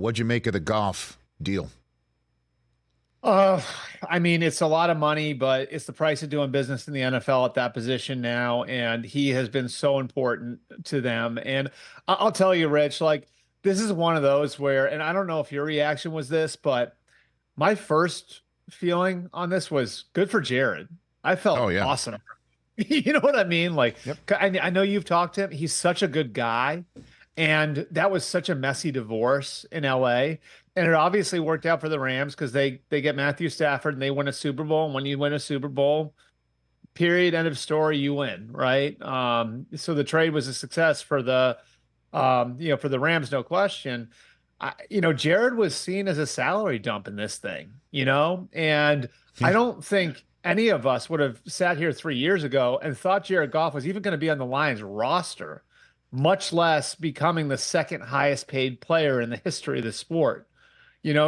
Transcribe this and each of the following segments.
What'd you make of the Goff deal? Uh, I mean, it's a lot of money, but it's the price of doing business in the NFL at that position now, and he has been so important to them. And I'll tell you, Rich, like this is one of those where, and I don't know if your reaction was this, but my first feeling on this was good for Jared. I Oh, felt yeah. awesome. You know what I mean? Like, Yep. I know you've talked to him. He's such a good guy. And that was such a messy divorce in LA. And it obviously worked out for the Rams because they get Matthew Stafford and they win a Super Bowl. And when you win a Super Bowl, period, end of story, you win, right? So the trade was a success for for the Rams, no question. Jared was seen as a salary dump in this thing, and I don't think any of us would have sat here 3 years ago and thought Jared Goff was even going to be on the Lions roster, much less becoming the second highest paid player in the history of the sport.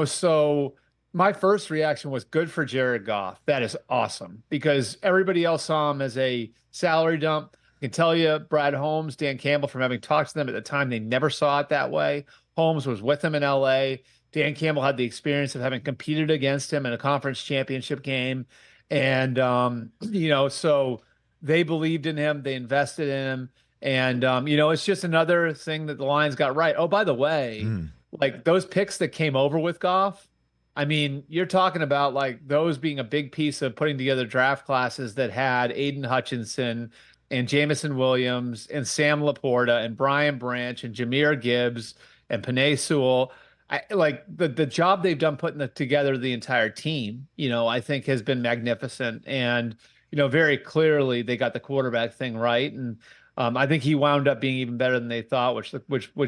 So my first reaction was good for Jared Goff. That is awesome because everybody else saw him as a salary dump. I can tell you, Brad Holmes, Dan Campbell, from having talked to them at the time, they never saw it that way. Holmes was with him in LA. Dan Campbell had the experience of having competed against him in a conference championship game. And, so they believed in him, they invested in him. And, it's just another thing that the Lions got right. Oh, by the way, Mm. like those picks that came over with Goff, I mean, you're talking about like those being a big piece of putting together draft classes that had Aiden Hutchinson and Jamison Williams and Sam Laporta and Brian Branch and Jameer Gibbs and Panay Sewell. I like the job they've done putting together the entire team, I think has been magnificent. And, very clearly they got the quarterback thing right. And I think he wound up being even better than they thought, which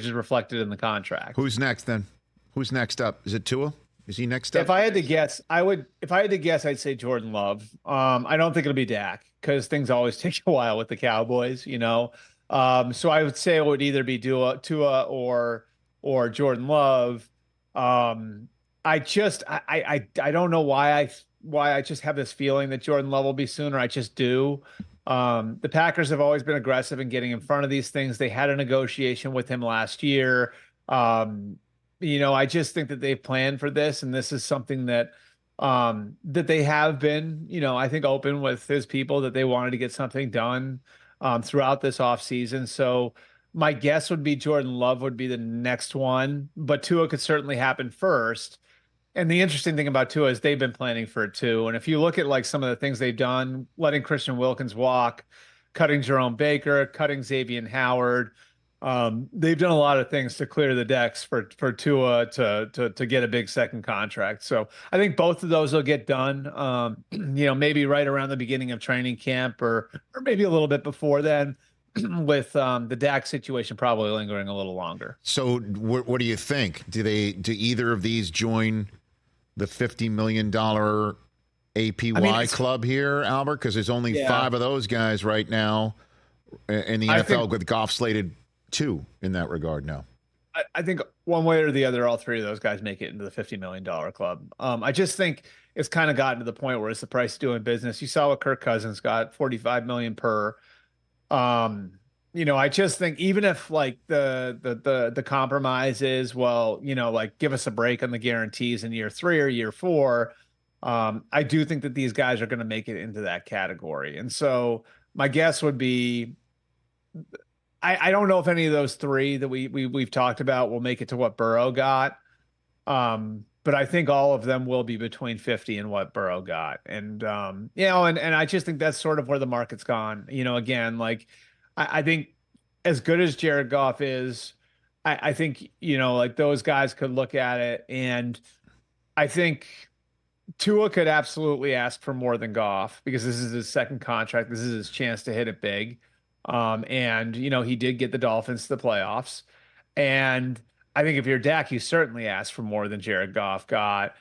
is reflected in the contract. Who's next then? Who's next up? Is it Tua? Is he next If up? I had to guess, if I had to guess, I'd say Jordan Love. I don't think it'll be Dak because things always take a while with the Cowboys. So I would say it would either be Tua or Jordan Love. I don't know why I just have this feeling that Jordan Love will be sooner. I just do. The Packers have always been aggressive in getting in front of these things. They had a negotiation with him last year. I just think that they've planned for this, and this is something that they have been, I think open with his people that they wanted to get something done throughout this offseason. So my guess would be Jordan Love would be the next one, but Tua could certainly happen first. And the interesting thing about Tua is they've been planning for it too. And if you look at like some of the things they've done, letting Christian Wilkins walk, cutting Jerome Baker, cutting Xavier Howard, they've done a lot of things to clear the decks for Tua to get a big second contract. So I think both of those will get done. Maybe right around the beginning of training camp or maybe a little bit before then. With the Dak situation probably lingering a little longer. So what do you think? Do either of these join the $50 million APY club here, Albert? Because there's only 5 of those guys right now in the NFL with Goff slated 2 in that regard now. I think one way or the other, all 3 of those guys make it into the $50 million club. I just think it's kind of gotten to the point where it's the price of doing business. You saw what Kirk Cousins got, $45 million per. I just think even if like the compromise is, well, like give us a break on the guarantees in year 3 or year 4, I do think that these guys are going to make it into that category. And so my guess would be, I don't know if any of those 3 that we've talked about will make it to what Burrow got. But I think all of them will be between 50 and what Burrow got. And, and I just think that's sort of where the market's gone. Again, like I think as good as Jared Goff is, I think, like those guys could look at it. And I think Tua could absolutely ask for more than Goff because this is his second contract. This is his chance to hit it big. And, he did get the Dolphins to the playoffs. And I think if you're Dak, you certainly ask for more than Jared Goff got.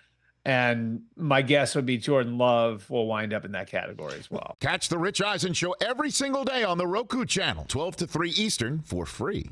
And my guess would be Jordan Love will wind up in that category as well. Catch the Rich Eisen Show every single day on the Roku channel, 12 to 3 Eastern, for free.